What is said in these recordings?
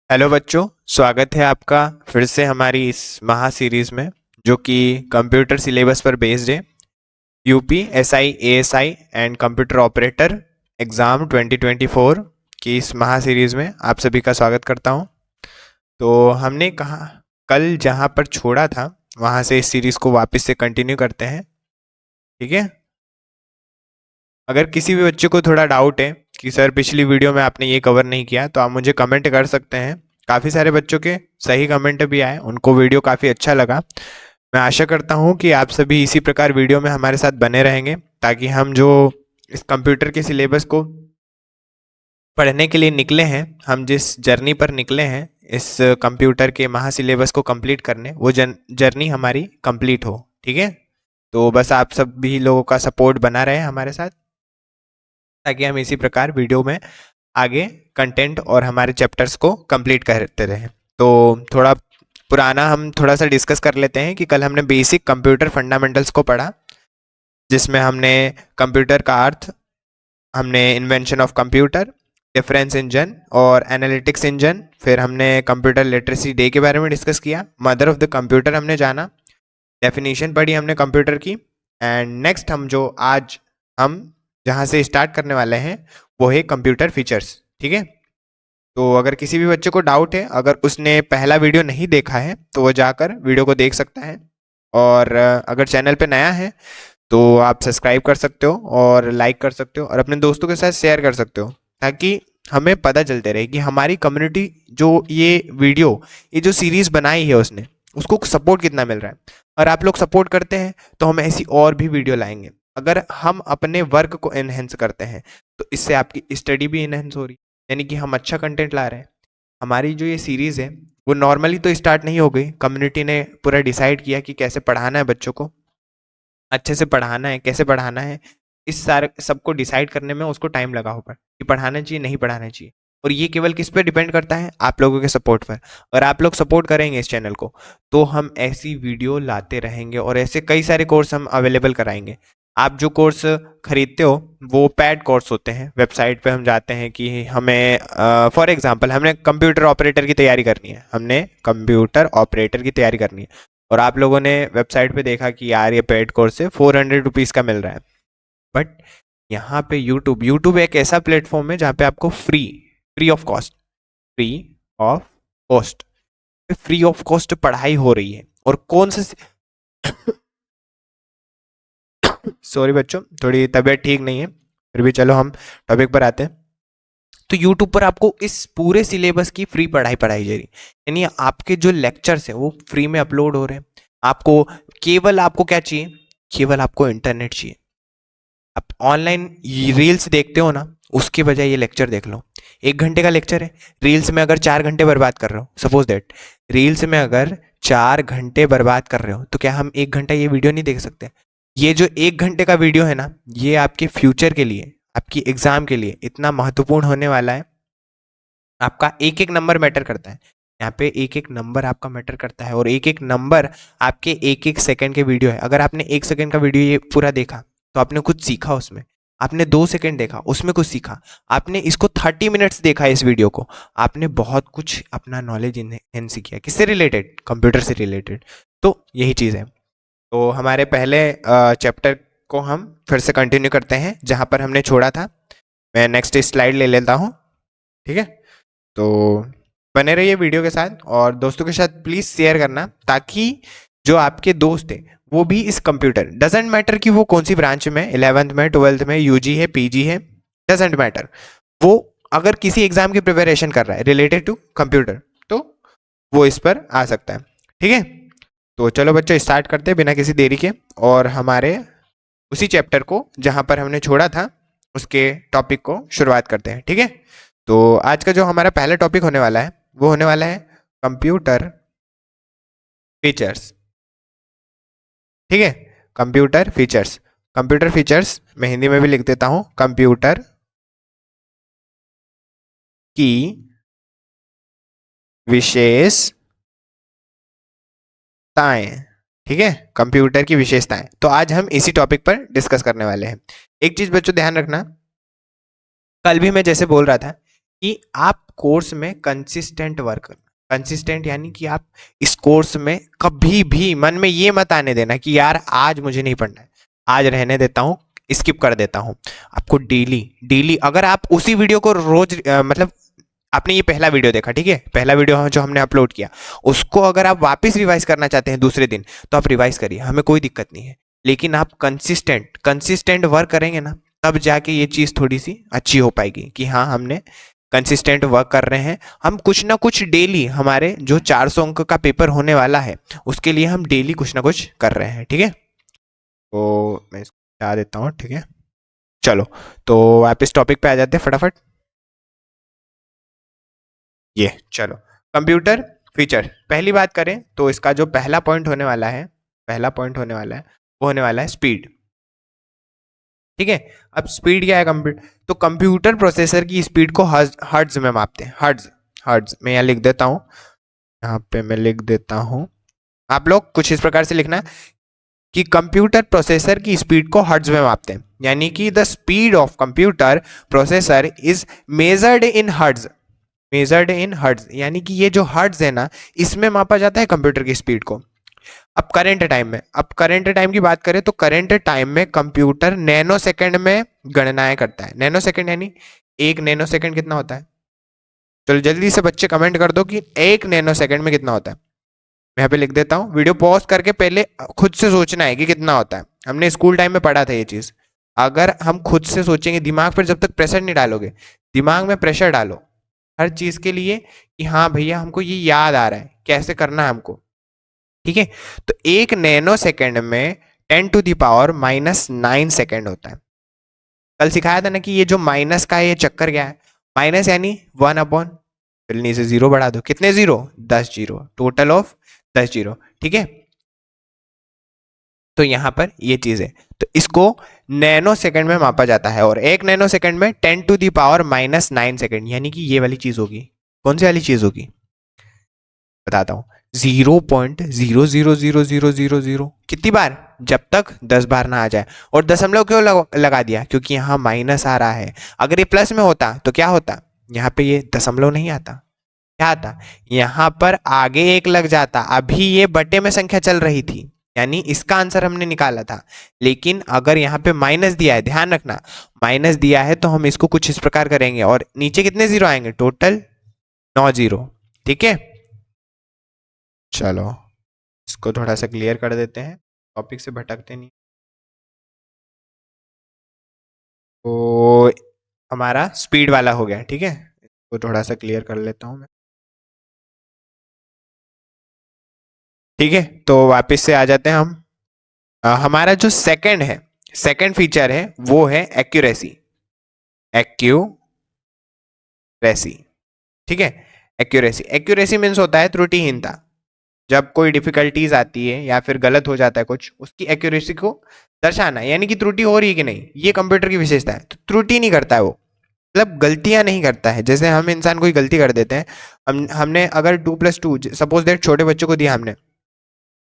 Hello बच्चों, स्वागत है आपका फिर से हमारी इस महा सीरीज में जो कि कंप्यूटर सिलेबस पर बेस्ड है। UP SI ASI and computer operator exam 2024 की इस महा सीरीज में आप सभी का स्वागत करता हूं। तो हमने कहा कल जहां पर छोड़ा था वहां से इस सीरीज को वापस से कंटिन्यू करते हैं। ठीक है। अगर किसी भी बच्चे को थोड़ा डाउट है कि सर पिछली वीडियो में आपने ये कवर नहीं किया तो आप मुझे कमेंट कर सकते हैं। काफ़ी सारे बच्चों के सही कमेंट भी आए, उनको वीडियो काफ़ी अच्छा लगा। मैं आशा करता हूँ कि आप सभी इसी प्रकार वीडियो में हमारे साथ बने रहेंगे ताकि हम जो इस कंप्यूटर के सिलेबस को पढ़ने के लिए निकले हैं, हम जिस जर्नी पर निकले हैं इस कंप्यूटर के महा सिलेबस को कंप्लीट करने, वो जर्नी हमारी कंप्लीट हो। ठीक है। तो बस आप सभी लोगों का सपोर्ट बना रहे हमारे साथ ताकि हम इसी प्रकार वीडियो में आगे कंटेंट और हमारे चैप्टर्स को कंप्लीट करते रहें। तो थोड़ा पुराना हम थोड़ा सा डिस्कस कर लेते हैं कि कल हमने बेसिक कंप्यूटर फंडामेंटल्स को पढ़ा, जिसमें हमने कंप्यूटर का अर्थ, हमने invention of computer, difference engine और एनालिटिक्स इंजन, फिर हमने कंप्यूटर लिटरेसी डे के बारे में डिस्कस किया, मदर ऑफ द कंप्यूटर हमने जाना, डेफिनेशन पढ़ी हमने कंप्यूटर की। एंड नेक्स्ट हम जहाँ से स्टार्ट करने वाले हैं वो है कंप्यूटर फीचर्स। ठीक है। तो अगर किसी भी बच्चे को डाउट है, अगर उसने पहला वीडियो नहीं देखा है तो वो जाकर वीडियो को देख सकता है। और अगर चैनल पे नया है तो आप सब्सक्राइब कर सकते हो और लाइक कर सकते हो और अपने दोस्तों के साथ शेयर कर सकते हो ताकि हमें पता चलते रहे कि हमारी कम्युनिटी जो ये जो सीरीज बनाई है उसने उसको सपोर्ट कितना मिल रहा है। और आप लोग सपोर्ट करते हैं तो हम ऐसी और भी वीडियो लाएंगे। अगर हम अपने वर्क को एनहेंस करते हैं तो इससे आपकी स्टडी भी एनहेंस हो रही है, यानी कि हम अच्छा कंटेंट ला रहे हैं। हमारी जो ये सीरीज़ है वो नॉर्मली तो स्टार्ट नहीं हो गई, कम्युनिटी ने पूरा डिसाइड किया कि कैसे पढ़ाना है बच्चों को, अच्छे से पढ़ाना है, कैसे पढ़ाना है। इस सारे सबको डिसाइड करने में उसको टाइम लगा होगा कि पढ़ाना चाहिए नहीं पढ़ाना चाहिए। और ये केवल किस पे डिपेंड करता है? आप लोगों के सपोर्ट पर। और आप लोग सपोर्ट करेंगे इस चैनल को तो हम ऐसी वीडियो लाते रहेंगे और ऐसे कई सारे कोर्स हम अवेलेबल कराएंगे। आप जो कोर्स खरीदते हो वो पेड कोर्स होते हैं। वेबसाइट पे हम जाते हैं कि हमें फॉर एग्जांपल हमने कंप्यूटर ऑपरेटर की तैयारी करनी है, हमने कंप्यूटर ऑपरेटर की तैयारी करनी है और आप लोगों ने वेबसाइट पे देखा कि यार ये पेड कोर्स है, 400 रुपीज़ का मिल रहा है। बट यहाँ पे यूट्यूब एक ऐसा प्लेटफॉर्म है जहाँ पे आपको free of cost free of cost free of cost पढ़ाई हो रही है। और कौन से सॉरी बच्चों, थोड़ी तबीयत ठीक नहीं है, फिर भी चलो हम टॉपिक पर आते हैं। तो यूट्यूब पर आपको इस पूरे सिलेबस की फ्री पढ़ाई पढ़ाई जा रही है, यानी आपके जो लेक्चर्स हैं वो फ्री में अपलोड हो रहे हैं। आपको क्या चाहिए? केवल आपको इंटरनेट चाहिए। आप ऑनलाइन रील्स देखते हो ना, उसके बजाय ये लेक्चर देख लो। 1 घंटे का लेक्चर है, रील्स में अगर 4 घंटे बर्बाद कर रहे हो, सपोज दैट रील्स में अगर 4 घंटे बर्बाद कर रहे हो तो क्या हम 1 घंटा ये वीडियो नहीं देख सकते? ये जो 1 घंटे का वीडियो है ना, ये आपके फ्यूचर के लिए, आपकी एग्जाम के लिए इतना महत्वपूर्ण होने वाला है। आपका एक एक नंबर मैटर करता है, यहाँ पे एक एक नंबर आपका मैटर करता है और एक एक नंबर आपके एक एक सेकंड के वीडियो है। अगर आपने 1 सेकंड का वीडियो ये पूरा देखा तो आपने कुछ सीखा उसमें। आपने 2 सेकंड देखा, उसमें कुछ सीखा। आपने इसको 30 मिनट्स देखा इस वीडियो को, आपने बहुत कुछ अपना नॉलेज इनहेंस किया। किससे रिलेटेड? कंप्यूटर से रिलेटेड। तो यही चीज़ है। तो हमारे पहले चैप्टर को हम फिर से कंटिन्यू करते हैं जहाँ पर हमने छोड़ा था। मैं नेक्स्ट स्लाइड ले लेता हूँ। ठीक है। तो बने रहिए वीडियो के साथ और दोस्तों के साथ प्लीज़ शेयर करना ताकि जो आपके दोस्त हैं वो भी इस कंप्यूटर, डजेंट मैटर कि वो कौन सी ब्रांच में, 11th में, 12th में, यूजी है, पीजी है, डजेंट मैटर, वो अगर किसी एग्जाम की प्रिपरेशन कर रहा है रिलेटेड टू कंप्यूटर तो वो इस पर आ सकता है। ठीक है। तो चलो बच्चों स्टार्ट करते हैं बिना किसी देरी के और हमारे उसी चैप्टर को जहाँ पर हमने छोड़ा था उसके टॉपिक को शुरुआत करते हैं। ठीक है। तो आज का जो हमारा पहला टॉपिक होने वाला है वो होने वाला है कंप्यूटर फीचर्स। ठीक है। Computer features. कंप्यूटर फीचर्स मैं हिंदी में भी लिख देता हूं, कंप्यूटर की विशेषताएं। ठीक है। कंप्यूटर की विशेषताएं, तो आज हम इसी टॉपिक पर डिस्कस करने वाले हैं। एक चीज बच्चों ध्यान रखना, कल भी मैं जैसे बोल रहा था कि आप कोर्स में कंसिस्टेंट वर्क करना। कंसिस्टेंट यानी कि आप इस कोर्स में कभी भी मन में ये मत आने देना कि यार आज मुझे नहीं पढ़ना है, आज रहने देता हूँ, स्किप कर देता हूँ। आपको डेली डेली, अगर आप उसी वीडियो को रोज मतलब आपने ये पहला वीडियो देखा, ठीक है, पहला वीडियो जो हमने अपलोड किया, उसको अगर आप वापस रिवाइज करना चाहते हैं दूसरे दिन, तो आप रिवाइज करिए, हमें कोई दिक्कत नहीं है। लेकिन आप कंसिस्टेंट कंसिस्टेंट वर्क करेंगे ना, तब जाके ये चीज़ थोड़ी सी अच्छी हो पाएगी कि हाँ हमने कंसिस्टेंट वर्क कर रहे हैं। हम कुछ ना कुछ डेली, हमारे जो 400 अंक का पेपर होने वाला है उसके लिए हम डेली कुछ ना कुछ कर रहे हैं, ठीक है। तो मैं इसको हटा देता हूँ, ठीक है। चलो, तो आप इस टॉपिक पे आ जाते हैं फटाफट। ये चलो, कंप्यूटर फीचर पहली बात करें तो इसका जो पहला पॉइंट होने वाला है, पहला पॉइंट होने वाला है वो होने वाला है स्पीड, ठीक है। अब स्पीड क्या है, कंप्यूटर तो कंप्यूटर प्रोसेसर की स्पीड को हर्ट्ज में मापते हैं। हर्ट्ज, हर्ट्ज मैं यहाँ लिख देता हूँ, यहाँ पे मैं लिख देता हूँ। आप लोग कुछ इस प्रकार से लिखना कि कंप्यूटर प्रोसेसर की स्पीड को हर्ट्ज में मापते हैं, यानी कि the speed of computer processor is measured in hertz. Measured in hertz यानी कि ये जो हर्ट्ज है ना, इसमें मापा जाता है कंप्यूटर की स्पीड को। अब करंट टाइम में, अब करंट टाइम की बात करें तो करंट टाइम में कंप्यूटर नैनो सेकंड में गणनाएं करता है। नैनो सेकंड यानी एक नैनो सेकंड कितना होता है? चलो जल्दी से बच्चे कमेंट कर दो कि एक नैनो सेकंड में कितना होता है। मैं यहाँ पे लिख देता हूँ, वीडियो पॉज करके पहले खुद से सोचना है कि कितना होता है। हमने स्कूल टाइम में पढ़ा था ये चीज। अगर हम खुद से सोचेंगे, दिमाग पर जब तक प्रेशर नहीं डालोगे, दिमाग में प्रेशर डालो हर चीज के लिए कि हाँ भैया हमको ये याद आ रहा है कैसे करना है हमको, ठीक है। तो एक नैनो सेकेंड में 10⁻⁻9 सेकेंड होता है। कल सिखाया था ना कि ये जो माइनस का है ये चक्कर क्या है, माइनस यानी 1/, चलिए से जीरो बढ़ा दो, कितने zero? 10 zero, total of 10 zero, ठीक है। तो यहां पर ये चीज है, तो इसको नैनो सेकंड में मापा जाता है, और एक नैनो सेकंड में 10⁻⁻9 सेकंड, यानी कि ये वाली चीज होगी। कौन सी वाली चीज होगी बताता हूं, 0.000000 कितनी बार? जब तक 10 बार ना आ जाए। और दशमलव क्यों लगा दिया? क्योंकि यहाँ माइनस आ रहा है। अगर ये प्लस में होता तो क्या होता? यहाँ पे ये दशमलव नहीं आता, क्या आता? यहाँ पर आगे एक लग जाता। अभी ये बटे में संख्या चल रही थी, यानी इसका आंसर हमने निकाला था। लेकिन अगर यहाँ पे माइनस दिया है, ध्यान रखना, माइनस दिया है तो हम इसको कुछ इस प्रकार करेंगे, और नीचे कितने जीरो आएंगे? टोटल 9 जीरो, ठीक है। चलो इसको थोड़ा सा क्लियर कर देते हैं, टॉपिक से भटकते नहीं। तो हमारा स्पीड वाला हो गया, ठीक है। इसको थोड़ा सा क्लियर कर लेता हूँ मैं, ठीक है। तो वापस से आ जाते हैं हम। हमारा जो सेकंड है, सेकंड फीचर है वो है एक्यूरेसी। एक्यूरेसी, ठीक है। एक्यूरेसी, एक्यूरेसी मीन्स होता है त्रुटिहीनता। जब कोई डिफिकल्टीज आती है या फिर गलत हो जाता है कुछ, उसकी एक्यूरेसी को दर्शाना, यानी कि त्रुटि हो रही है कि नहीं, ये कंप्यूटर की विशेषता है। तो त्रुटि नहीं करता है वो, मतलब गलतियां नहीं करता है। जैसे हम इंसान कोई गलती कर देते हैं, हमने अगर 2+2 सपोज दैट छोटे बच्चों को दिया हमने,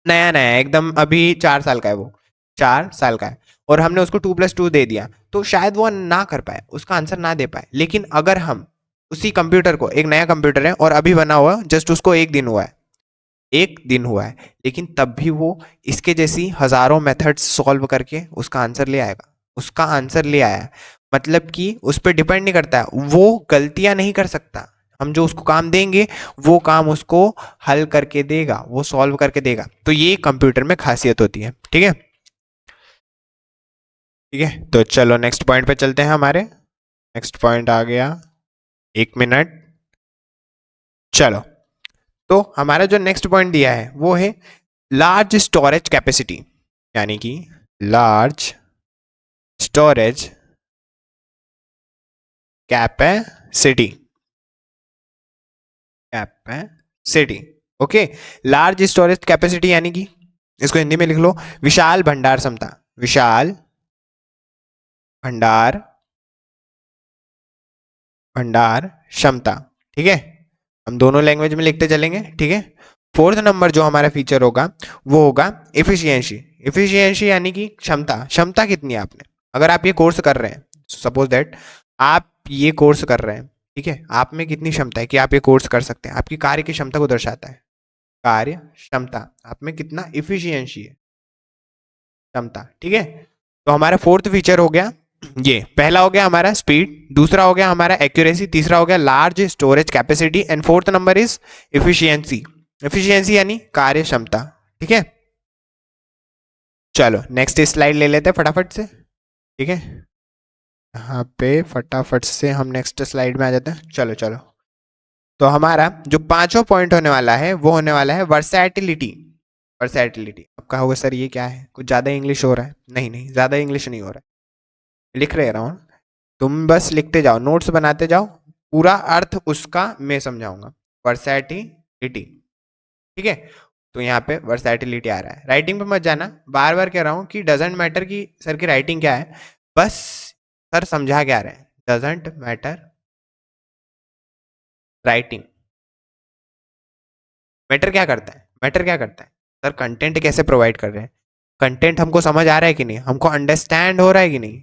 नया नया एकदम, अभी 4 साल का है वो, 4 साल का है, और हमने उसको 2+2 दे दिया, तो शायद वो ना कर पाए, उसका आंसर ना दे पाए। लेकिन अगर हम उसी कंप्यूटर को, एक नया कंप्यूटर है और अभी बना हुआ, जस्ट उसको 1 दिन हुआ है, 1 दिन हुआ है, लेकिन तब भी वो इसके जैसी हजारों मेथड्स सॉल्व करके उसका आंसर ले आएगा, उसका आंसर ले आया। मतलब कि उस पर डिपेंड नहीं करता है, वो गलतियां नहीं कर सकता। हम जो उसको काम देंगे वो काम उसको हल करके देगा, वो सॉल्व करके देगा। तो ये कंप्यूटर में खासियत होती है, ठीक है। ठीक है, तो चलो नेक्स्ट पॉइंट पे चलते हैं। हमारे नेक्स्ट पॉइंट आ गया, 1 मिनट। चलो, तो हमारा जो नेक्स्ट पॉइंट दिया है वो है लार्ज स्टोरेज कैपेसिटी, यानी कि large storage capacity, capacity, okay. Large storage capacity यानी कि इसको हिंदी में लिख लो, विशाल भंडार क्षमता, विशाल भंडार, भंडार क्षमता, ठीक है। हम दोनों लैंग्वेज में लिखते चलेंगे, ठीक है। फोर्थ नंबर जो हमारा फीचर होगा वो होगा एफिशिएंसी। एफिशिएंसी यानी कि क्षमता, क्षमता कितनी है आपने। अगर आप ये कोर्स कर रहे हैं, सपोज दैट आप ये कोर्स कर रहे हैं, ठीक है, आप में कितनी क्षमता है कि आप ये कोर्स कर सकते हैं, आपकी कार्य की क्षमता को दर्शाता है। कार्य क्षमता, आप में कितना इफिशियंसी है, क्षमता। ठीक है, तो हमारा फोर्थ फीचर हो गया ये। पहला हो गया हमारा स्पीड, दूसरा हो गया हमारा एक्यूरेसी, तीसरा हो गया large storage capacity and fourth number is efficiency. Efficiency यानी कार्य क्षमता। ठीक है, चलो नेक्स्ट स्लाइड ले लेते हैं फटाफट से। ठीक है, यहाँ पे फटाफट से हम नेक्स्ट स्लाइड में आ जाते हैं। चलो चलो, तो हमारा जो पांचवा पॉइंट होने वाला है वो होने वाला है वर्सैटिलिटी। वर्सैटिलिटी, अब कहोगे सर ये क्या है, कुछ ज्यादा इंग्लिश हो रहा है? नहीं नहीं, ज्यादा इंग्लिश नहीं हो रहा है, लिख रहे रहा हूँ, तुम बस लिखते जाओ, नोट्स बनाते जाओ, पूरा अर्थ उसका मैं समझाऊंगा। वर्सैटिलिटी, ठीक है, तो यहाँ पे वर्सैटिलिटी आ रहा है। राइटिंग पे मत जाना, बार बार कह रहा हूँ कि डजेंट मैटर की सर की राइटिंग क्या है, बस सर समझा क्या रहे हैं, डजेंट मैटर राइटिंग। मैटर क्या करता है, मैटर क्या करता है सर, कंटेंट कैसे प्रोवाइड कर रहे हैं, कंटेंट हमको समझ आ रहा है कि नहीं, हमको अंडरस्टैंड हो रहा है कि नहीं,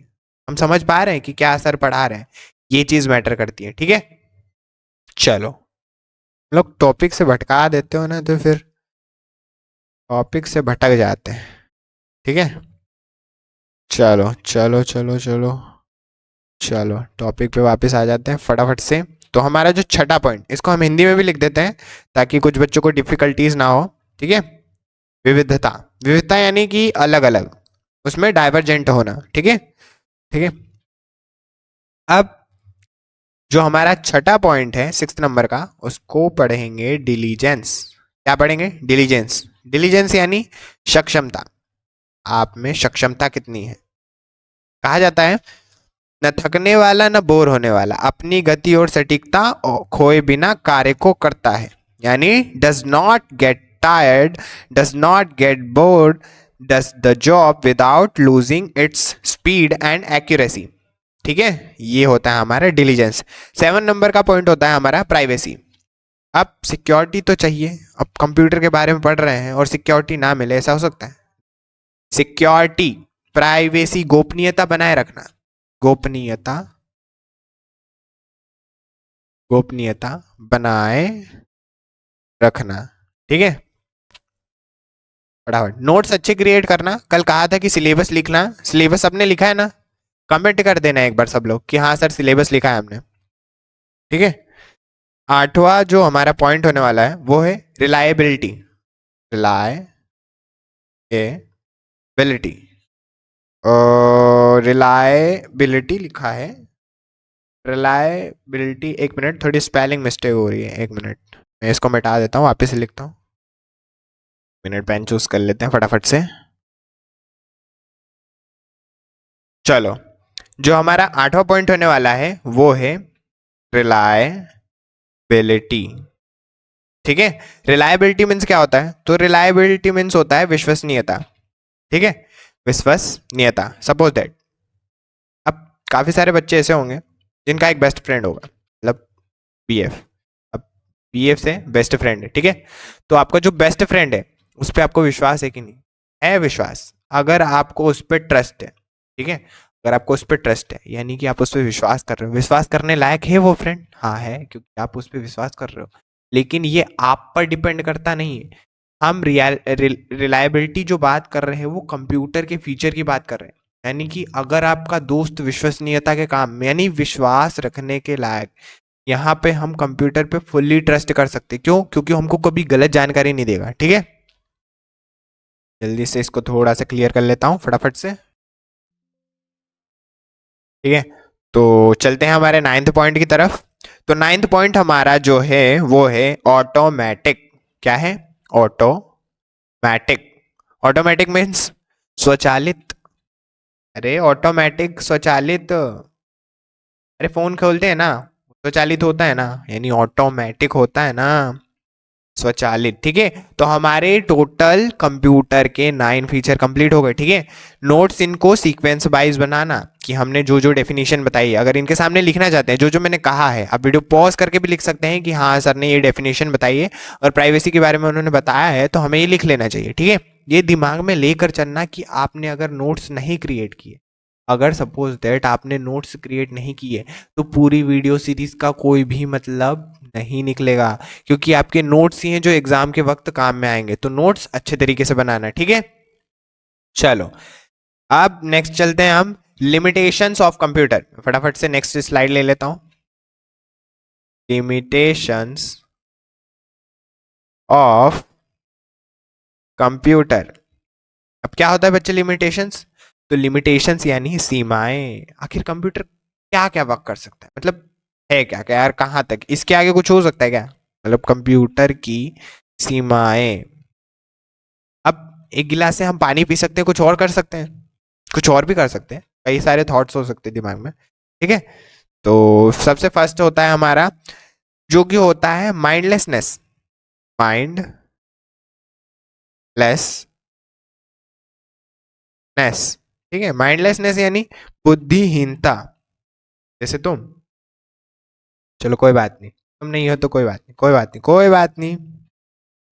हम समझ पा रहे हैं कि क्या सर पढ़ा रहे हैं, ये चीज मैटर करती है। ठीक है, चलो, लोग टॉपिक से भटका देते हो ना, तो फिर टॉपिक से भटक जाते हैं। ठीक है, चलो चलो चलो चलो चलो, टॉपिक पे वापस आ जाते हैं फटाफट से। तो हमारा जो छठा पॉइंट, इसको हम हिंदी में भी लिख देते हैं ताकि कुछ बच्चों को डिफिकल्टीज ना हो। ठीक है, विविधता। विविधता यानी कि अलग अलग, उसमें डाइवर्जेंट होना। ठीक है, ठीक है, अब जो हमारा छठा पॉइंट है सिक्स नंबर का, उसको पढ़ेंगे डिलीजेंस। क्या पढ़ेंगे? डिलीजेंस। डिलीजेंस यानी सक्षमता, आप में सक्षमता कितनी है। कहा जाता है न थकने वाला न बोर होने वाला, अपनी गति और सटीकता खोए बिना कार्य को करता है, यानी does not get tired, does not get bored, does the job without losing its speed and accuracy. ठीक है, ये होता है हमारा डिलीजेंस। 7 नंबर का पॉइंट होता है हमारा प्राइवेसी। अब सिक्योरिटी तो चाहिए, अब कंप्यूटर के बारे में पढ़ रहे हैं और सिक्योरिटी ना मिले, ऐसा हो सकता है? सिक्योरिटी, प्राइवेसी, गोपनीयता बनाए रखना, गोपनीयता, गोपनीयता बनाए रखना। ठीक है, फटाफट नोट्स अच्छे क्रिएट करना। कल कहा था कि सिलेबस लिखना, सिलेबस सबने लिखा है ना? कमेंट कर देना एक बार सब लोग कि हाँ सर सिलेबस लिखा है हमने। ठीक है, आठवां जो हमारा पॉइंट होने वाला है वो है रिलायबिलिटी। रिलायबिलिटी, रिलायबिलिटी लिखा है, रिलायबिलिटी, एक मिनट, थोड़ी स्पेलिंग मिस्टेक हो रही है, एक मिनट, मैं इसको मिटा देता हूँ, वापस से लिखता हूँ। मिनट, पेन चूज कर लेते हैं फटाफट से। चलो, जो हमारा आठवां पॉइंट होने वाला है वो है रिलायबिलिटी। ठीक है, रिलायबिलिटी मीन्स क्या होता है? तो रिलायबिलिटी मीन्स होता है विश्वसनीयता। ठीक है, विश्वसनीयता। सपोज दैट अब काफी सारे बच्चे ऐसे होंगे जिनका एक बेस्ट फ्रेंड होगा, मतलब बीएफ। अब बीएफ से बेस्ट फ्रेंड है, ठीक है, तो आपका जो बेस्ट फ्रेंड है उस पर आपको विश्वास है कि नहीं? है विश्वास। अगर आपको उस पर ट्रस्ट है, ठीक है, अगर आपको उस पर ट्रस्ट है यानी कि आप उस पर विश्वास कर रहे हो, विश्वास करने लायक है वो फ्रेंड, हाँ है, क्योंकि आप उस पर विश्वास कर रहे हो। लेकिन ये आप पर डिपेंड करता नहीं है। हम रिलायबिलिटी जो बात कर रहे हैं वो कंप्यूटर के फीचर की बात कर रहे हैं, यानी कि अगर आपका दोस्त विश्वसनीयता के काम में यानी विश्वास रखने के लायक, यहाँ पे हम कंप्यूटर पे फुल्ली ट्रस्ट कर सकते। क्यों? क्योंकि हमको कभी गलत जानकारी नहीं देगा। ठीक है, जल्दी से इसको थोड़ा सा क्लियर कर लेता हूँ फटाफट से। ठीक है, तो चलते हैं हमारे नाइन्थ पॉइंट की तरफ। तो नाइन्थ पॉइंट हमारा जो है वो है ऑटोमेटिक। क्या है? ऑटोमेटिक। ऑटोमेटिक मीन्स स्वचालित। अरे ऑटोमेटिक, स्वचालित, अरे फोन खोलते हैं ना, स्वचालित होता है ना, यानी ऑटोमेटिक होता है ना, स्वचालित। ठीक है, तो हमारे टोटल कंप्यूटर के 9 फीचर कंप्लीट हो गए। ठीक है, नोट्स इनको सीक्वेंस वाइज बनाना कि हमने जो जो डेफिनेशन बताई, अगर इनके सामने लिखना चाहते हैं जो जो मैंने कहा है, आप वीडियो पॉज करके भी लिख सकते हैं कि हाँ सर ने ये डेफिनेशन बताई है और प्राइवेसी के बारे में उन्होंने बताया है, तो हमें ये लिख लेना चाहिए। ठीक है, ये दिमाग में लेकर चलना कि आपने अगर नोट्स नहीं क्रिएट किए अगर सपोज दैट आपने नोट्स क्रिएट नहीं किए तो पूरी वीडियो सीरीज का कोई भी मतलब नहीं निकलेगा, क्योंकि आपके नोट्स ही हैं जो एग्जाम के वक्त काम में आएंगे। तो नोट्स अच्छे तरीके से बनाना, ठीक है। चलो अब नेक्स्ट चलते हैं हम लिमिटेशंस ऑफ कंप्यूटर। फटाफट से नेक्स्ट स्लाइड ले लेता हूं। Limitations of computer. अब क्या होता है बच्चे लिमिटेशंस? तो लिमिटेशंस यानी सीमाएं। आखिर कंप्यूटर क्या क्या वर्क कर सकता है, मतलब है क्या क्या यार, कहां तक, इसके आगे कुछ हो सकता है क्या? मतलब कंप्यूटर की सीमाएं। अब एक गिलास से हम पानी पी सकते हैं, कुछ और कर सकते हैं, कुछ और भी कर सकते हैं, कई सारे थॉट्स हो सकते हैं दिमाग में, ठीक है। तो सबसे फर्स्ट होता है हमारा जो कि होता है माइंडलेसनेस। माइंडलेसनेस, ठीक है। माइंडलेसनेस यानी बुद्धिहीनता। जैसे तुम, चलो कोई बात नहीं, तुम नहीं हो तो कोई बात नहीं, कोई बात नहीं, कोई बात नहीं।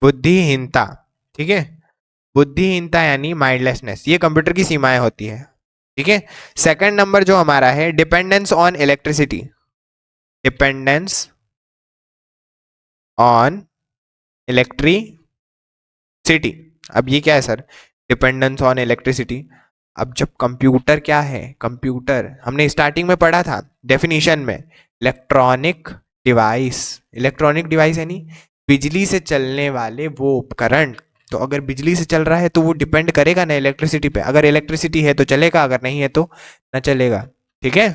बुद्धिहीनता, ठीक है। बुद्धिहीनता यानी माइंडलेसनेस, ये कंप्यूटर की सीमाएं होती है, ठीक है। सेकंड नंबर जो हमारा है dependence on electricity. Dependence on electricity. अब ये क्या है सर? Dependence on electricity. अब जब कंप्यूटर क्या है, कंप्यूटर हमने स्टार्टिंग में पढ़ा था डेफिनेशन में, इलेक्ट्रॉनिक डिवाइस। इलेक्ट्रॉनिक डिवाइस यानी बिजली से चलने वाले वो उपकरण। तो अगर बिजली से चल रहा है तो वो डिपेंड करेगा ना इलेक्ट्रिसिटी पे। अगर इलेक्ट्रिसिटी है तो चलेगा, अगर नहीं है तो ना चलेगा, ठीक है।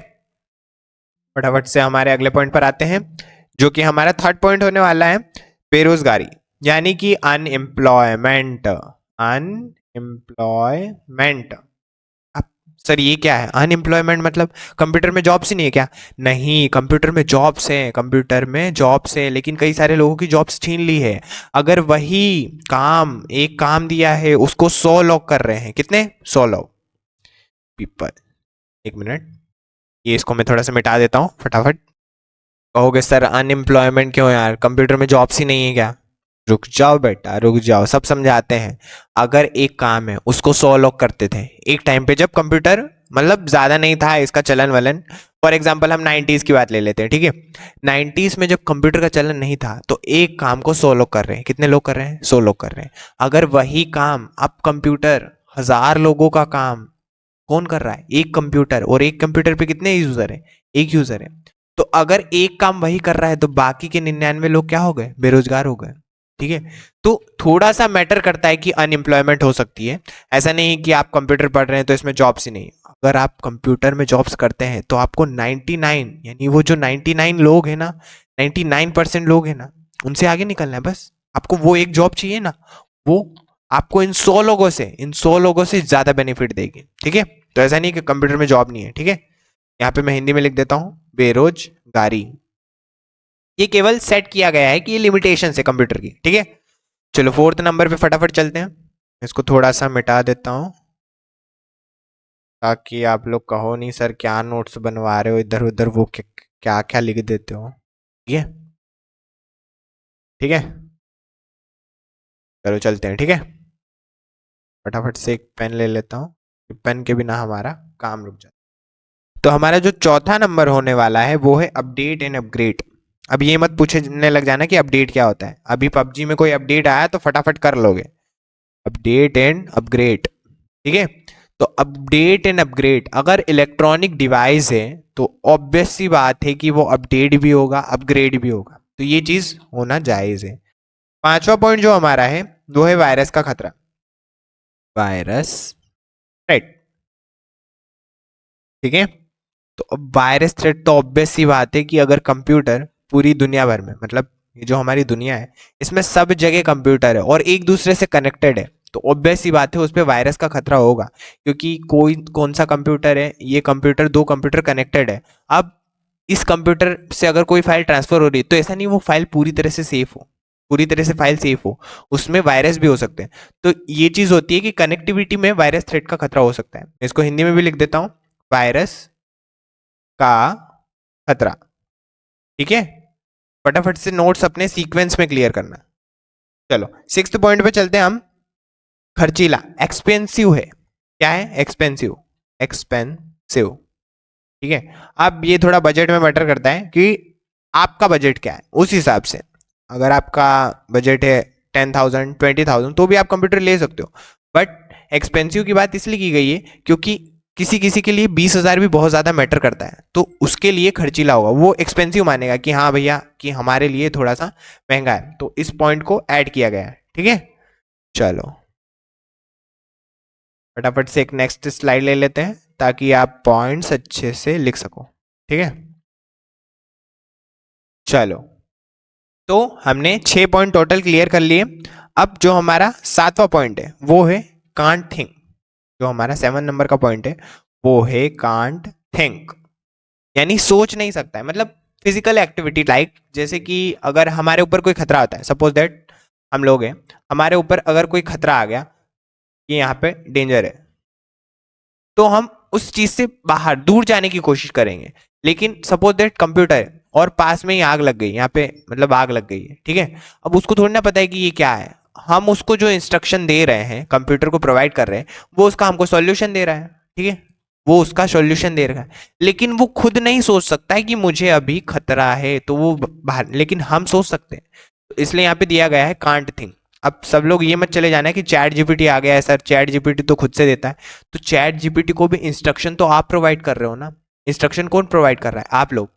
फटाफट से हमारे अगले पॉइंट पर आते हैं जो कि हमारा थर्ड पॉइंट होने वाला है, बेरोजगारी यानी कि अनएम्प्लॉयमेंट। अनएम्प्लॉयमेंट। अब सर ये क्या है अनएम्प्लॉयमेंट? मतलब कंप्यूटर में जॉब्स ही नहीं है क्या? नहीं, कंप्यूटर में जॉब्स हैं, कंप्यूटर में जॉब्स हैं, लेकिन कई सारे लोगों की जॉब्स छीन ली है। अगर वही काम, एक काम दिया है उसको 100 लोग कर रहे हैं, कितने? 100 लोग पीपल। एक मिनट, ये इसको मैं थोड़ा सा मिटा देता हूँ फटाफट। कहोगे सर अनएम्प्लॉयमेंट क्यों यार, कंप्यूटर में जॉब्स ही नहीं है क्या? रुक जाओ बेटा, रुक जाओ, सब समझाते हैं। अगर एक काम है उसको 100 लोग करते थे एक टाइम पे, जब कंप्यूटर मतलब ज्यादा नहीं था इसका चलन वलन। फॉर एग्जाम्पल हम 90s की बात ले लेते हैं, ठीक है। 90s में जब कंप्यूटर का चलन नहीं था तो एक काम को 100 लोग कर रहे हैं। कितने लोग कर रहे हैं? 100 लोग कर रहे हैं। अगर वही काम अब कंप्यूटर 1000 लोगों का काम कौन कर रहा है? एक कंप्यूटर। और एक कंप्यूटर पे कितने यूजर है? एक यूजर है। तो अगर एक काम वही कर रहा है तो बाकी के 99 लोग क्या हो गए? बेरोजगार हो गए, ठीक है। तो थोड़ा सा मैटर करता है कि अनएम्प्लॉयमेंट हो सकती है। ऐसा नहीं कि आप कंप्यूटर पढ़ रहे हैं तो इसमें जॉब्स ही नहीं। अगर आप कंप्यूटर में जॉब्स करते हैं तो आपको 99 यानी वो जो 99 लोग हैं ना, 99% लोग हैं ना, उनसे आगे निकलना है बस। आपको वो एक जॉब चाहिए ना, वो आपको इन 100 लोगों से, इन 100 लोगों से ज्यादा बेनिफिट देगी, ठीक है। तो ऐसा नहीं कि कंप्यूटर में जॉब नहीं है, ठीक है। यहाँ पे मैं हिंदी में लिख देता हूं बेरोजगारी। ये केवल सेट किया गया है कि ये लिमिटेशन है कंप्यूटर की, ठीक है। चलो फोर्थ नंबर पे फटाफट चलते हैं। इसको थोड़ा सा मिटा देता हूं ताकि आप लोग कहो नहीं सर क्या नोट्स बनवा रहे हो इधर उधर, वो क्या क्या लिख देते हो, ठीक है। ठीक है, चलो चलते हैं, ठीक है। फटाफट से एक पेन ले लेता हूँ, पेन के बिना हमारा काम रुक जाता है। तो हमारा जो चौथा नंबर होने वाला है वो है अपडेट एंड अपग्रेड। अब ये मत पूछने लग जाना कि अपडेट क्या होता है। अभी पबजी में कोई अपडेट आया तो फटाफट कर लोगे। अपडेट एंड अपग्रेड, ठीक है। तो अपडेट एंड अपग्रेड अगर इलेक्ट्रॉनिक डिवाइस है तो ऑब्वियस सी बात है कि वो अपडेट भी होगा अपग्रेड भी होगा, तो ये चीज होना जायज है। पांचवा पॉइंट जो हमारा है वो है वायरस का खतरा। वायरस थ्रेट, ठीक है। तो अब वायरस थ्रेट तो ऑब्वियस सी बात है कि अगर कंप्यूटर पूरी दुनिया भर में, मतलब ये जो हमारी दुनिया है इसमें सब जगह कंप्यूटर है और एक दूसरे से कनेक्टेड है, तो ऑब्वियस सी बात है उस पर वायरस का खतरा होगा। क्योंकि कोई कौन सा कंप्यूटर है, ये कंप्यूटर, दो कंप्यूटर कनेक्टेड है। अब इस कंप्यूटर से अगर कोई फाइल ट्रांसफर हो रही है तो ऐसा नहीं वो फाइल पूरी तरह से सेफ हो, पूरी तरह से फाइल सेफ हो, उसमें वायरस भी हो सकते हैं। तो ये चीज होती है कि कनेक्टिविटी में वायरस थ्रेट का खतरा हो सकता है। इसको हिंदी में भी लिख देता हूं, वायरस का खतरा, ठीक है। फटाफट से नोट्स अपने सीक्वेंस में क्लियर करना। चलो सिक्स्थ पॉइंट पे चलते हैं हम, खर्चीला, एक्सपेंसिव है। क्या है? एक्सपेंसिव, एक्सपेंसिव, से हो। ठीक है, अब ये थोड़ा बजट में मैटर करता है कि आपका बजट क्या है, उस हिसाब से। अगर आपका बजट है 10,000 20,000 तो भी आप कंप्यूटर ले सकते हो, बट एक्सपेंसिव की बात इसलिए की गई है क्योंकि किसी किसी के लिए 20,000 भी बहुत ज़्यादा मैटर करता है, तो उसके लिए खर्चीला होगा, वो एक्सपेंसिव मानेगा कि हाँ भैया कि हमारे लिए थोड़ा सा महंगा है, तो इस पॉइंट को ऐड किया गया है। ठीक है, चलो फटाफट से एक नेक्स्ट स्लाइड ले लेते हैं ताकि आप पॉइंट्स अच्छे से लिख सको। ठीक है, चलो तो हमने 6 पॉइंट टोटल क्लियर कर लिए। अब जो हमारा 7वां पॉइंट है वो है कांट थिंक। जो हमारा 7 नंबर का पॉइंट है वो है कांट थिंक, यानी सोच नहीं सकता है। मतलब फिजिकल एक्टिविटी लाइक जैसे कि अगर हमारे ऊपर कोई खतरा आता है, सपोज दैट हम लोग हैं, हमारे ऊपर अगर कोई खतरा आ गया कि यहाँ पे डेंजर है, तो हम उस चीज से बाहर दूर जाने की कोशिश करेंगे। लेकिन सपोज दैट कंप्यूटर है और पास में ही आग लग गई, यहाँ पे मतलब आग लग गई है, ठीक है, अब उसको थोड़ी ना पता है कि ये क्या है। हम उसको जो इंस्ट्रक्शन दे रहे हैं, कंप्यूटर को प्रोवाइड कर रहे हैं, वो उसका हमको सॉल्यूशन दे रहा है। ठीक है, वो उसका सॉल्यूशन दे रहा है, लेकिन वो खुद नहीं सोच सकता है कि मुझे अभी खतरा है, तो वो बाहर, लेकिन हम सोच सकते हैं। तो इसलिए यहाँ पे दिया गया है कांट थिंक। अब सब लोग ये मत चले जाना कि चैट जीपीटी आ गया है सर, चैट जीपीटी तो खुद से देता है। तो चैट जीपीटी को भी इंस्ट्रक्शन तो आप प्रोवाइड कर रहे हो ना। इंस्ट्रक्शन कौन प्रोवाइड कर रहा है? आप लोग।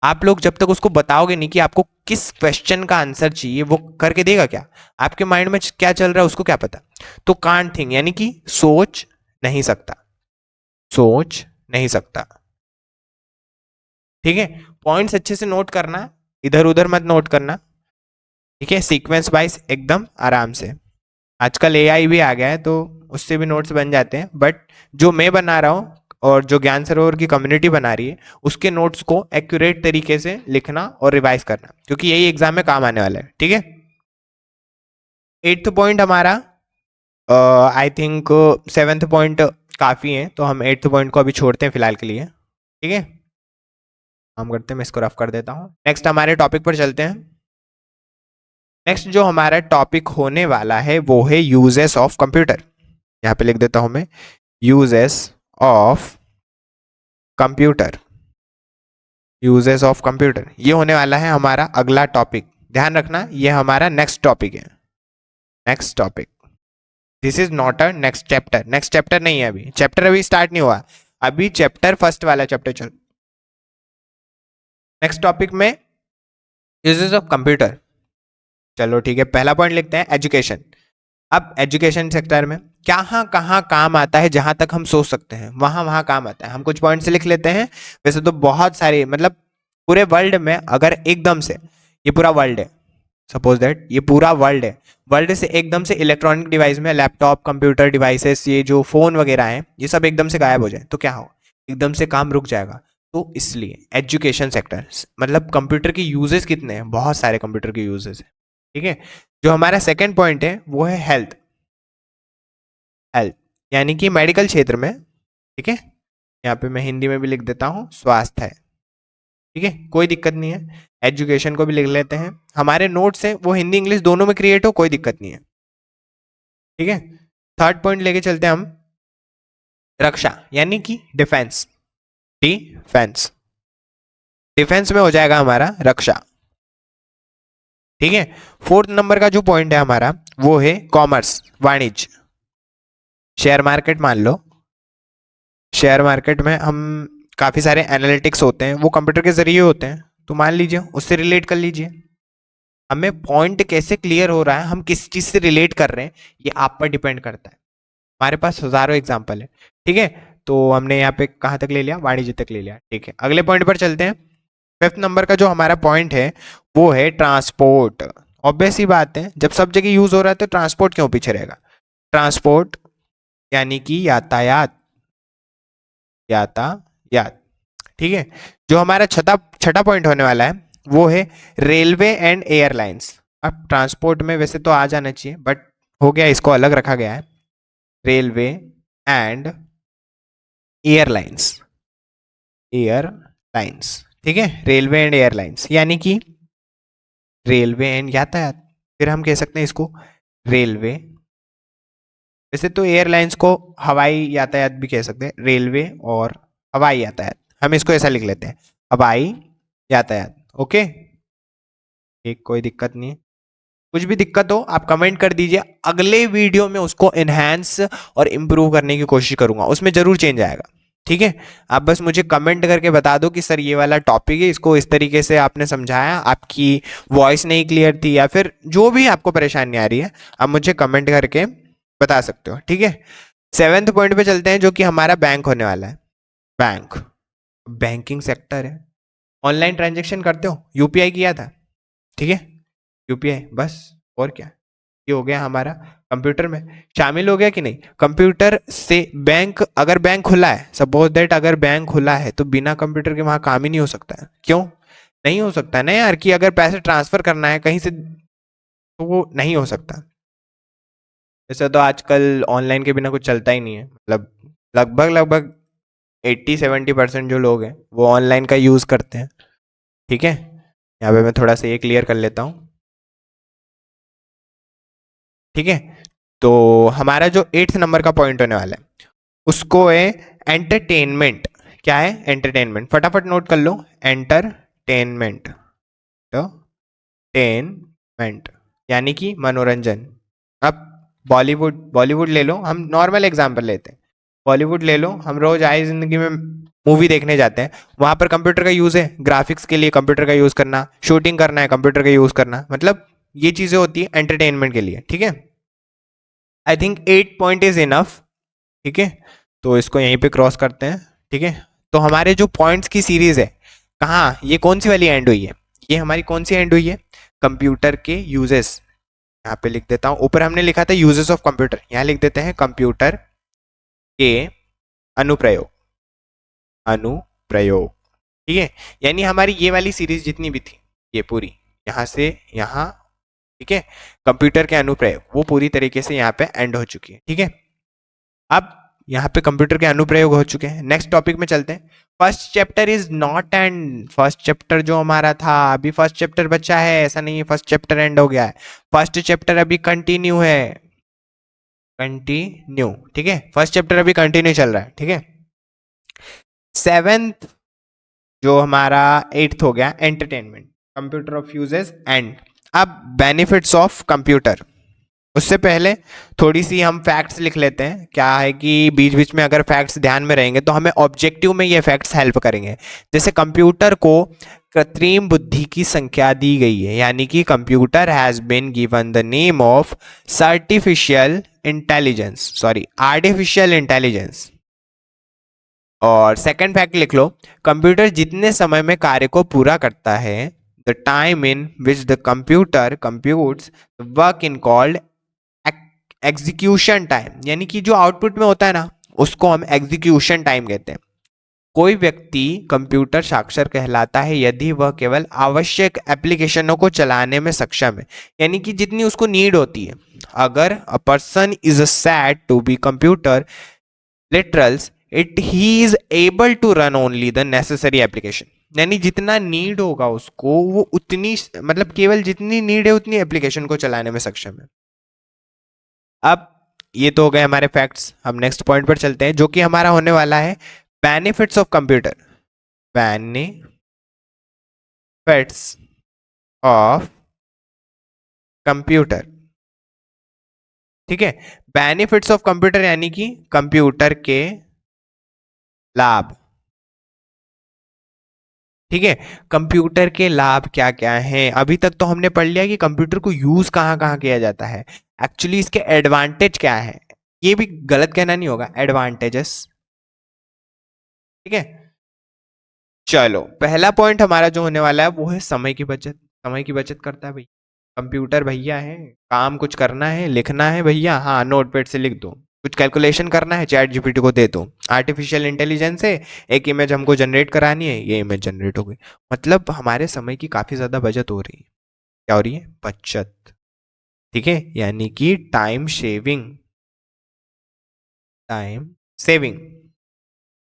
आप लोग जब तक उसको बताओगे नहीं कि आपको किस क्वेश्चन का आंसर चाहिए, वो करके देगा क्या? आपके माइंड में क्या चल रहा है उसको क्या पता? तो कांट थिंक यानी कि सोच नहीं सकता, सोच नहीं सकता। ठीक है, पॉइंट्स अच्छे से नोट करना, इधर उधर मत नोट करना। ठीक है, सीक्वेंस वाइज एकदम आराम से। आजकल एआई भी आ गया है तो उससे भी नोट्स बन जाते हैं, बट जो मैं बना रहा हूँ और जो ज्ञान सरोवर की कम्युनिटी बना रही है, उसके नोट्स को एक्यूरेट तरीके से लिखना और रिवाइज करना, क्योंकि यही एग्जाम में काम आने वाला है। ठीक है, 8th पॉइंट हमारा, आई थिंक 7th पॉइंट काफ़ी है, तो हम 8th पॉइंट को अभी छोड़ते हैं फिलहाल के लिए। ठीक है, हम करते हैं, मैं इसको रफ कर देता हूँ। नेक्स्ट हमारे टॉपिक पर चलते हैं। नेक्स्ट जो हमारा टॉपिक होने वाला है वो है यूजेस ऑफ कंप्यूटर। यहाँ पे लिख देता हूँ मैं, uses of computer. Uses of computer ये होने वाला है हमारा अगला टॉपिक। ध्यान रखना ये हमारा नेक्स्ट टॉपिक है, next topic. This is not a next chapter, next chapter नहीं है, अभी चैप्टर अभी स्टार्ट नहीं हुआ, अभी चैप्टर फर्स्ट वाला चैप्टर चल। नेक्स्ट टॉपिक में यूजेस ऑफ कंप्यूटर। चलो ठीक है, पहला पॉइंट लिखते हैं एजुकेशन। अब एजुकेशन सेक्टर में कहाँ कहाँ काम आता है, जहां तक हम सोच सकते हैं वहां वहां काम आता है। हम कुछ पॉइंट से लिख लेते हैं, वैसे तो बहुत सारे, मतलब पूरे वर्ल्ड में अगर एकदम से, ये पूरा वर्ल्ड है, सपोज दैट ये पूरा वर्ल्ड है, वर्ल्ड से एकदम से इलेक्ट्रॉनिक डिवाइस में लैपटॉप कंप्यूटर डिवाइसेस, ये जो फोन वगैरह हैं, ये सब एकदम से गायब हो जाए तो क्या हो? एकदम से काम रुक जाएगा। तो इसलिए एजुकेशन सेक्टर, मतलब कंप्यूटर के यूजेस कितने हैं, बहुत सारे कंप्यूटर के यूजेस हैं। ठीक है, जो हमारा सेकेंड पॉइंट है वो है हेल्थ। हेल्थ यानी कि मेडिकल क्षेत्र में। ठीक है, यहाँ पे मैं हिंदी में भी लिख देता हूँ स्वास्थ्य है। ठीक है, कोई दिक्कत नहीं है। एजुकेशन को भी लिख लेते हैं, हमारे नोट्स हैं वो हिंदी इंग्लिश दोनों में क्रिएट हो, कोई दिक्कत नहीं है। ठीक है, थर्ड पॉइंट लेके चलते हैं हम, रक्षा यानी कि डिफेंस। डिफेंस, डिफेंस में हो जाएगा हमारा रक्षा। ठीक है, फोर्थ नंबर का जो पॉइंट है हमारा वो है कॉमर्स, वाणिज्य। शेयर मार्केट मान लो, शेयर मार्केट में हम काफ़ी सारे एनालिटिक्स होते हैं वो कंप्यूटर के जरिए होते हैं, तो मान लीजिए उससे रिलेट कर लीजिए। हमें पॉइंट कैसे क्लियर हो रहा है, हम किस चीज़ से रिलेट कर रहे हैं, ये आप पर डिपेंड करता है। हमारे पास हजारों एग्जाम्पल है। ठीक है, तो हमने यहाँ पे कहाँ तक ले लिया, वाणिज्य तक ले लिया। ठीक है, अगले पॉइंट पर चलते हैं। फिफ्थ नंबर का जो हमारा पॉइंट है वो है ट्रांसपोर्ट। ऑब्वियस ही बात है, जब सब जगह यूज हो रहा है तो ट्रांसपोर्ट क्यों पीछे रहेगा? ट्रांसपोर्ट यानी कि यातायात, यातायात। ठीक है, जो हमारा छठा छठा पॉइंट होने वाला है वो है रेलवे एंड एयरलाइंस। अब ट्रांसपोर्ट में वैसे तो आ जाना चाहिए, बट हो गया, इसको अलग रखा गया है, रेलवे एंड एयरलाइंस। एयरलाइंस, ठीक है, रेलवे एंड एयरलाइंस यानी कि रेलवे एंड यातायात, फिर हम कह सकते हैं इसको रेलवे। वैसे तो एयरलाइंस को हवाई यातायात भी कह सकते हैं, रेलवे और हवाई यातायात, हम इसको ऐसा लिख लेते हैं, हवाई यातायात। ओके, एक कोई दिक्कत नहीं है। कुछ भी दिक्कत हो आप कमेंट कर दीजिए, अगले वीडियो में उसको एनहांस और इम्प्रूव करने की कोशिश करूंगा, उसमें जरूर चेंज आएगा। ठीक है, आप बस मुझे कमेंट करके बता दो कि सर ये वाला टॉपिक है, इसको इस तरीके से आपने समझाया, आपकी वॉइस नहीं क्लियर थी, या फिर जो भी आपको परेशानी आ रही है आप मुझे कमेंट करके बता सकते हो। ठीक है, 7th पॉइंट पे चलते हैं, जो कि हमारा बैंक होने वाला है। बैंक, बैंकिंग सेक्टर है, ऑनलाइन ट्रांजेक्शन करते हो, यूपीआई किया था, ठीक है, यूपीआई बस, और क्या, ये हो गया हमारा कंप्यूटर में शामिल हो गया कि नहीं। कंप्यूटर से बैंक, अगर बैंक खुला है, सपोज दैट अगर बैंक खुला है तो बिना कंप्यूटर के वहां काम ही नहीं हो सकता है। क्यों नहीं हो सकता ना यार, कि अगर पैसे ट्रांसफर करना है कहीं से तो वो नहीं हो सकता। वैसे तो आजकल ऑनलाइन के बिना कुछ चलता ही नहीं है, मतलब लगभग लगभग 80-70% जो लोग हैं वो ऑनलाइन का यूज करते हैं। ठीक है, यहाँ पे मैं थोड़ा सा ये क्लियर कर लेता हूँ। ठीक है, तो हमारा जो 8th नंबर का पॉइंट होने वाला है उसको है एंटरटेनमेंट। क्या है एंटरटेनमेंट, फटाफट नोट कर लो, एंटरटेनमेंट, तो टेनमेंट यानी कि मनोरंजन। अब बॉलीवुड, बॉलीवुड ले लो, हम नॉर्मल एग्जांपल लेते हैं, बॉलीवुड ले लो, हम रोज आए जिंदगी में मूवी देखने जाते हैं, वहां पर कंप्यूटर का यूज है, ग्राफिक्स के लिए कंप्यूटर का यूज करना, शूटिंग करना है कंप्यूटर का यूज करना, मतलब ये चीजें होती है एंटरटेनमेंट के लिए। ठीक है, I think 8 point is enough. ठीक है, तो इसको यहीं पे क्रॉस करते हैं। ठीक है, तो हमारे जो पॉइंट्स की सीरीज है, कहाँ ये कौन सी वाली एंड हुई है, ये हमारी कौन सी एंड हुई है, कंप्यूटर के यूजेस। यहाँ पे लिख देता हूँ, ऊपर हमने लिखा था यूजेस ऑफ कंप्यूटर, यहाँ लिख देते हैं कंप्यूटर के अनुप्रयोग, अनुप्रयोग। ठीक है, यानी हमारी ये वाली सीरीज जितनी भी थी ये पूरी यहाँ से यहाँ, ठीक है, कंप्यूटर के अनुप्रयोग वो पूरी तरीके से यहाँ पे एंड हो चुकी है। ठीक है, अब यहाँ पे कंप्यूटर के अनुप्रयोग हो चुके हैं, नेक्स्ट टॉपिक में चलते हैं। First chapter is not and, first chapter जो हमारा था अभी फर्स्ट चैप्टर बचा है, ऐसा नहीं है फर्स्ट चैप्टर एंड हो गया है, फर्स्ट चैप्टर अभी कंटिन्यू है, कंटिन्यू। ठीक है, फर्स्ट चैप्टर अभी कंटिन्यू चल रहा है। ठीक है, 7th जो हमारा 8th हो गया entertainment, computer of uses and. अब बेनिफिट्स ऑफ कंप्यूटर, उससे पहले थोड़ी सी हम फैक्ट्स लिख लेते हैं। क्या है कि बीच बीच में अगर फैक्ट्स ध्यान में रहेंगे तो हमें ऑब्जेक्टिव में ये फैक्ट्स हेल्प करेंगे। जैसे कंप्यूटर को कृत्रिम बुद्धि की संख्या दी गई है, यानी कि computer has been given the name of artificial intelligence, sorry artificial intelligence. और सेकंड फैक्ट लिख लो, कंप्यूटर जितने समय में कार्य को पूरा करता है, the time in which the computer computes work in called execution time, यानी कि जो आउटपुट में होता है ना उसको हम एग्जीक्यूशन टाइम कहते हैं। कोई व्यक्ति कंप्यूटर साक्षर कहलाता है यदि वह केवल आवश्यक एप्लीकेशनों को चलाने में सक्षम है, यानी कि जितनी उसको नीड होती है। अगर a person is said to be computer literate it he is able to run only the necessary application, यानी जितना नीड होगा उसको वो उतनी, मतलब केवल जितनी नीड है उतनी एप्लीकेशन को चलाने में सक्षम है। अब ये तो हो गए हमारे फैक्ट्स, हम नेक्स्ट पॉइंट पर चलते हैं जो कि हमारा होने वाला है benefits of computer, benefits of computer. ठीक है, बेनिफिट्स ऑफ कंप्यूटर यानी कि कंप्यूटर के लाभ। ठीक है, कंप्यूटर के लाभ क्या क्या हैं, अभी तक तो हमने पढ़ लिया कि कंप्यूटर को यूज कहाँ कहाँ किया जाता है, एक्चुअली इसके एडवांटेज क्या है, ये भी गलत कहना नहीं होगा, एडवांटेजेस। ठीक है, चलो पहला पॉइंट हमारा जो होने वाला है वो है समय की बचत। समय की बचत करता है भैया, कंप्यूटर भैया है, काम कुछ करना है लिखना है भैया, हाँ नोटपैड से लिख दो, कुछ कैलकुलेशन करना है चैट जीपीटी को दे दो, आर्टिफिशियल इंटेलिजेंस है, एक इमेज हमको जनरेट करानी है, ये इमेज जनरेट हो गई, मतलब हमारे समय की काफी ज्यादा बचत हो रही है। क्या हो रही है, बचत। ठीक है, यानी कि time saving, time saving.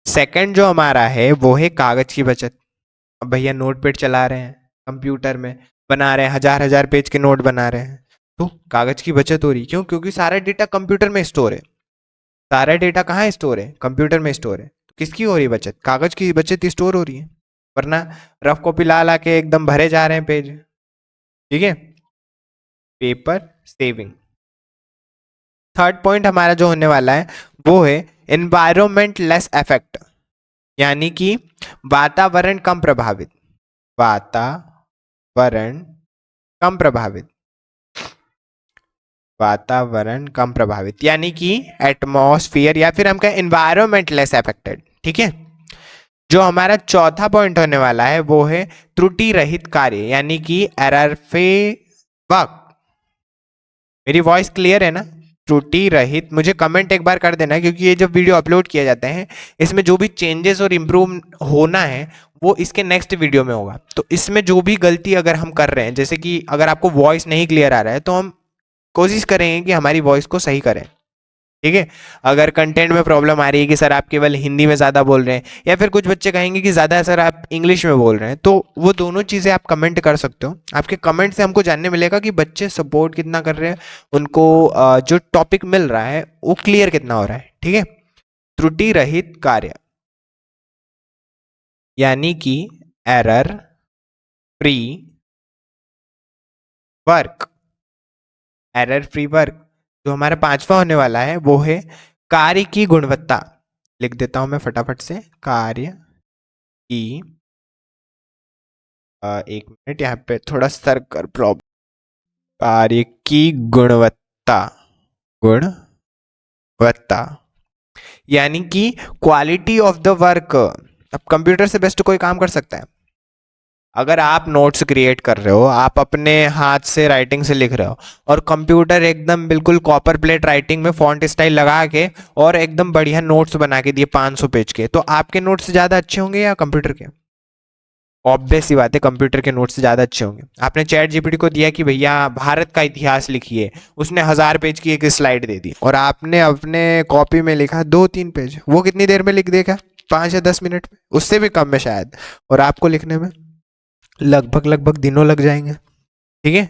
Second जो हमारा है वो है कागज की बचत। अब भैया नोटपैड चला रहे हैं, कंप्यूटर में बना रहे हैं, हजार हजार पेज के नोट बना रहे हैं, तो कागज की बचत हो रही, क्यों, क्योंकि सारा डेटा कंप्यूटर में स्टोर है, सारा डेटा कहाँ स्टोर है, कंप्यूटर में स्टोर है, तो किसकी हो रही है बचत? कागज की बचत स्टोर हो रही है, वरना रफ कॉपी ला ला के एकदम भरे जा रहे हैं पेज। ठीक है, पेपर सेविंग। थर्ड पॉइंट हमारा जो होने वाला है वो है एनवायरमेंट लेस इफेक्ट, यानी कि वातावरण कम प्रभावित। वातावरण कम प्रभावित, वातावरण कम प्रभावित यानी कि एटमॉस्फेयर, या फिर हम कहें एनवायरमेंट लेस अफेक्टेड। ठीक है, जो हमारा चौथा पॉइंट होने वाला है वो है त्रुटि रहित कार्य, यानी कि एरर फ्री वर्क। मेरी वॉइस क्लियर है ना? त्रुटि रहित, मुझे कमेंट एक बार कर देना, क्योंकि ये जब वीडियो अपलोड किया जाते हैं इसमें जो भी चेंजेस और इम्प्रूव होना है वो इसके नेक्स्ट वीडियो में होगा। तो इसमें जो भी गलती अगर हम कर रहे हैं, जैसे कि अगर आपको वॉइस नहीं क्लियर आ रहा है तो हम कोशिश करेंगे कि हमारी वॉइस को सही करें। ठीक है, अगर कंटेंट में प्रॉब्लम आ रही है कि सर आप केवल हिंदी में ज़्यादा बोल रहे हैं, या फिर कुछ बच्चे कहेंगे कि ज़्यादा सर आप इंग्लिश में बोल रहे हैं, तो वो दोनों चीज़ें आप कमेंट कर सकते हो। आपके कमेंट से हमको जानने मिलेगा कि बच्चे सपोर्ट कितना कर रहे हैं, उनको जो टॉपिक मिल रहा है वो क्लियर कितना हो रहा है। ठीक है, त्रुटि रहित कार्य यानी कि error free work. Error free work. जो हमारा पांचवा होने वाला है वो है कार्य की गुणवत्ता। लिख देता हूं मैं फटाफट से, कार्य की एक मिनट, यहाँ पे थोड़ा सर्कर प्रॉब्लम। कार्य की गुणवत्ता, गुणवत्ता यानी कि क्वालिटी ऑफ द वर्क। अब कंप्यूटर से बेस्ट कोई काम कर सकता है? अगर आप नोट्स क्रिएट कर रहे हो, आप अपने हाथ से राइटिंग से लिख रहे हो, और कंप्यूटर एकदम बिल्कुल कॉपर प्लेट राइटिंग में फॉन्ट स्टाइल लगा के और एकदम बढ़िया नोट्स बना के दिए 500 पेज के, तो आपके नोट्स ज़्यादा अच्छे होंगे या कंप्यूटर के? ऑब्वियस सी बात है, कंप्यूटर के नोट्स ज़्यादा अच्छे होंगे। आपने चैट जीपीटी को दिया कि भैया भारत का इतिहास लिखिए, उसने 1000 पेज की एक स्लाइड दे दी, और आपने अपने कॉपी में लिखा 2-3 पेज, वो कितनी देर में लिख देगा? 5 या 10 मिनट में, उससे भी कम में शायद। और आपको लिखने में लगभग लगभग दिनों लग जाएंगे। ठीक है,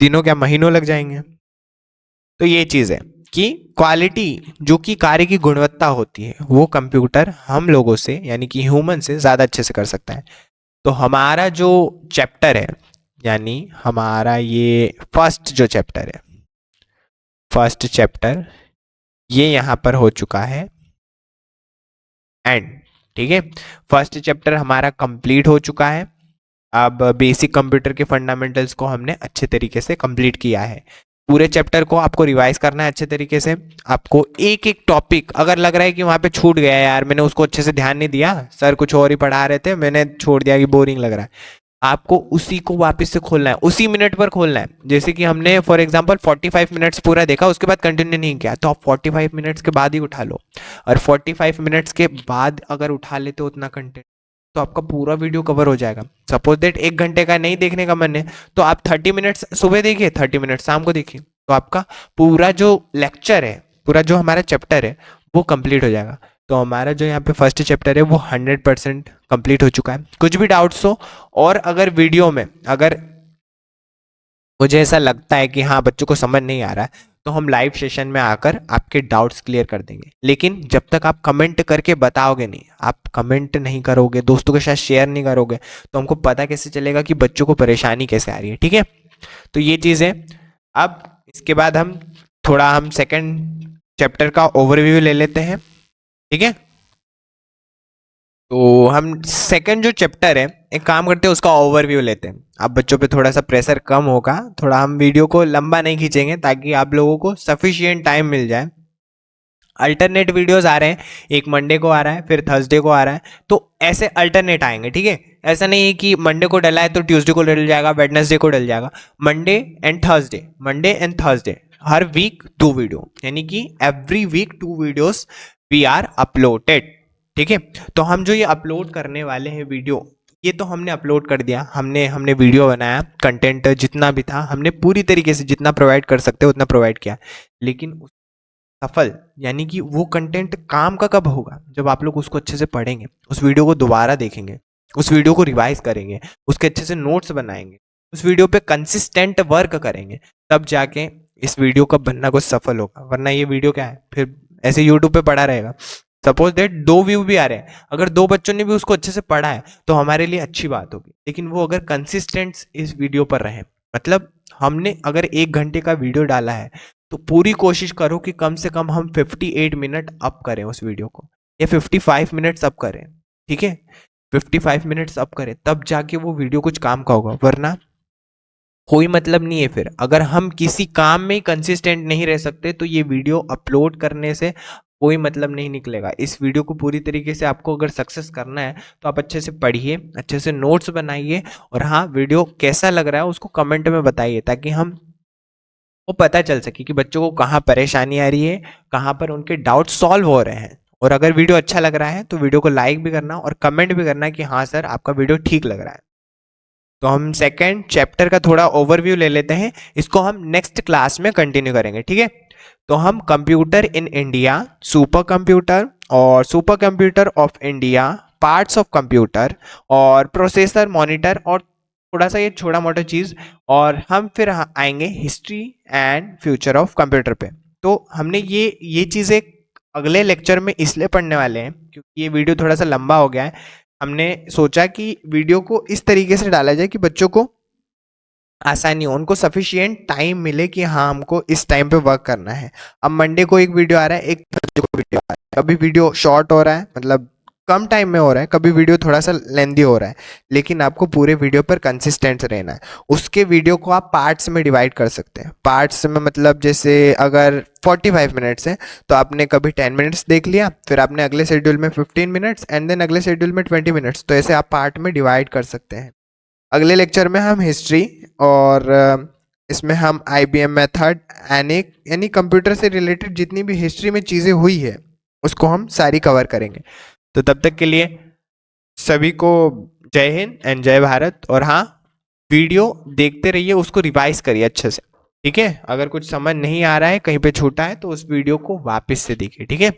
दिनों क्या महीनों लग जाएंगे। तो ये चीज़ है कि क्वालिटी, जो कि कार्य की गुणवत्ता होती है, वो कंप्यूटर हम लोगों से यानी कि ह्यूमन से ज़्यादा अच्छे से कर सकता है। तो हमारा जो चैप्टर है, यानी हमारा ये फर्स्ट जो चैप्टर है, फर्स्ट चैप्टर ये यहाँ पर हो चुका है एंड। ठीक है, फर्स्ट चैप्टर हमारा कंप्लीट हो चुका है। अब बेसिक कंप्यूटर के फंडामेंटल्स को हमने अच्छे तरीके से कंप्लीट किया है। पूरे चैप्टर को आपको रिवाइज करना है अच्छे तरीके से। आपको एक एक टॉपिक, अगर लग रहा है कि वहाँ पे छूट गया यार, मैंने उसको अच्छे से ध्यान नहीं दिया, सर कुछ और ही पढ़ा रहे थे, मैंने छोड़ दिया कि बोरिंग लग रहा है, आपको उसी को वापस से खोलना है, उसी मिनट पर खोलना है। जैसे कि हमने फॉर एग्जांपल 45 मिनट्स पूरा देखा, उसके बाद कंटिन्यू नहीं किया, तो आप 45 मिनट्स के बाद ही उठा लो। और 45 मिनट्स के बाद अगर उठा लेते हो उतना कंटेंट, तो आपका पूरा वीडियो कवर हो जाएगा। सपोज दैट 1 घंटे का नहीं देखने का मन है, तो आप 30 मिनट्स सुबह देखिए, 30 मिनट शाम को देखिए, तो आपका पूरा जो लेक्चर है, पूरा जो हमारा चैप्टर है वो कंप्लीट हो जाएगा। तो हमारा जो यहाँ पे फर्स्ट चैप्टर है वो 100% कंप्लीट हो चुका है। कुछ भी डाउट्स हो, और अगर वीडियो में अगर मुझे ऐसा लगता है कि हाँ बच्चों को समझ नहीं आ रहा है, तो हम लाइव सेशन में आकर आपके डाउट्स क्लियर कर देंगे। लेकिन जब तक आप कमेंट करके बताओगे नहीं, आप कमेंट नहीं करोगे, दोस्तों के साथ शेयर नहीं करोगे, तो हमको पता कैसे चलेगा कि बच्चों को परेशानी कैसे आ रही है। ठीक है, तो ये चीज़ है। अब इसके बाद हम सेकंड चैप्टर का ओवरव्यू ले लेते हैं। ठीक है, तो हम सेकंड जो चैप्टर है, एक काम करते हैं उसका ओवरव्यू लेते हैं। अब बच्चों पे थोड़ा सा प्रेशर कम होगा, थोड़ा हम वीडियो को लंबा नहीं खींचेंगे ताकि आप लोगों को सफिशियंट टाइम मिल जाए। अल्टरनेट वीडियोस आ रहे हैं, एक मंडे को आ रहा है, फिर थर्सडे को आ रहा है, तो ऐसे अल्टरनेट आएंगे। ठीक है, ऐसा नहीं है कि मंडे को डला है तो ट्यूसडे को डल जाएगा, वेडनेसडे को डल जाएगा। Monday and Thursday, Monday and Thursday, हर वीक 2 वीडियो, यानी कि every week 2 videos we are uploaded. ठीक है, तो हम जो ये अपलोड करने वाले हैं वीडियो, ये तो हमने अपलोड कर दिया, हमने हमने वीडियो बनाया, कंटेंट जितना भी था हमने पूरी तरीके से जितना प्रोवाइड कर सकते उतना प्रोवाइड किया। लेकिन सफल यानी कि वो कंटेंट काम का कब होगा? जब आप लोग उसको अच्छे से पढ़ेंगे, उस वीडियो को दोबारा देखेंगे, उस वीडियो को रिवाइज करेंगे, उसके अच्छे से नोट्स बनाएंगे, उस वीडियो पे कंसिस्टेंट वर्क करेंगे, तब जाके इस वीडियो का बनना कुछ सफल होगा। वरना ये वीडियो क्या है, फिर ऐसे यूट्यूब पे पड़ा रहेगा। सपोज दैट 2 व्यू भी आ रहे हैं, अगर 2 बच्चों ने भी उसको अच्छे से पढ़ा है तो हमारे लिए अच्छी बात होगी। लेकिन वो अगर कंसिस्टेंट इस वीडियो पर रहे, मतलब हमने अगर 1 घंटे का वीडियो डाला है तो पूरी कोशिश करो कि कम से कम हम 58 मिनट अप करें उस वीडियो को, या 55 मिनट्स अप करें, ठीक है, 55 मिनट्स अप करें, तब जाके वो वीडियो कुछ काम का होगा, वरना कोई मतलब नहीं है। फिर अगर हम किसी काम में कंसिस्टेंट नहीं रह सकते तो ये वीडियो अपलोड करने से कोई मतलब नहीं निकलेगा। इस वीडियो को पूरी तरीके से आपको अगर सक्सेस करना है तो आप अच्छे से पढ़िए, अच्छे से नोट्स बनाइए, और हाँ, वीडियो कैसा लग रहा है उसको कमेंट में बताइए, ताकि हम वो पता चल सके कि बच्चों को कहाँ परेशानी आ रही है, कहाँ पर उनके डाउट सॉल्व हो रहे हैं। और अगर वीडियो अच्छा लग रहा है तो वीडियो को लाइक भी करना और कमेंट भी करना कि हाँ सर, आपका वीडियो ठीक लग रहा है। तो हम सेकेंड चैप्टर का थोड़ा ओवरव्यू ले लेते हैं, इसको हम नेक्स्ट क्लास में कंटिन्यू करेंगे, ठीक है। तो हम computer in India, super computer और super computer of India, parts of computer और प्रोसेसर, मॉनिटर और थोड़ा सा ये छोटा मोटा चीज़, और हम फिर आएंगे history and future of computer पे। तो हमने ये चीज़ें अगले लेक्चर में इसलिए पढ़ने वाले हैं क्योंकि ये वीडियो थोड़ा सा लंबा हो गया है। हमने सोचा कि वीडियो को इस तरीके से डाला जाए कि बच्चों को आसानी हो, उनको सफिशिएंट टाइम मिले कि हाँ हमको इस टाइम पे वर्क करना है। अब मंडे को एक वीडियो आ रहा है, एक थर्सडे को वीडियो आ रहा है, कभी वीडियो शॉर्ट हो रहा है, मतलब कम टाइम में हो रहा है, कभी वीडियो थोड़ा सा लेंदी हो रहा है, लेकिन आपको पूरे वीडियो पर कंसिस्टेंट रहना है। उसके वीडियो को आप पार्ट्स में डिवाइड कर सकते हैं। पार्ट्स में मतलब जैसे अगर 45 मिनट्स है तो आपने कभी 10 मिनट्स देख लिया, फिर आपने अगले शेड्यूल में 15 मिनट्स एंड देन अगले शेड्यूल में 20 मिनट्स, तो ऐसे आप पार्ट में डिवाइड कर सकते हैं। अगले लेक्चर में हम हिस्ट्री और इसमें हम IBM मेथड यानी कंप्यूटर से रिलेटेड जितनी भी हिस्ट्री में चीज़ें हुई है उसको हम सारी कवर करेंगे। तो तब तक के लिए सभी को जय हिंद एंड जय भारत। और हाँ, वीडियो देखते रहिए, उसको रिवाइज करिए अच्छे से, ठीक है। अगर कुछ समझ नहीं आ रहा है, कहीं पे छूटा है, तो उस वीडियो को वापस से देखिए, ठीक है।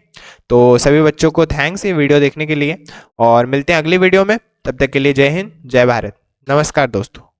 तो सभी बच्चों को थैंक्स ये वीडियो देखने के लिए, और मिलते हैं अगली वीडियो में। तब तक के लिए जय हिंद जय भारत, नमस्कार दोस्तों।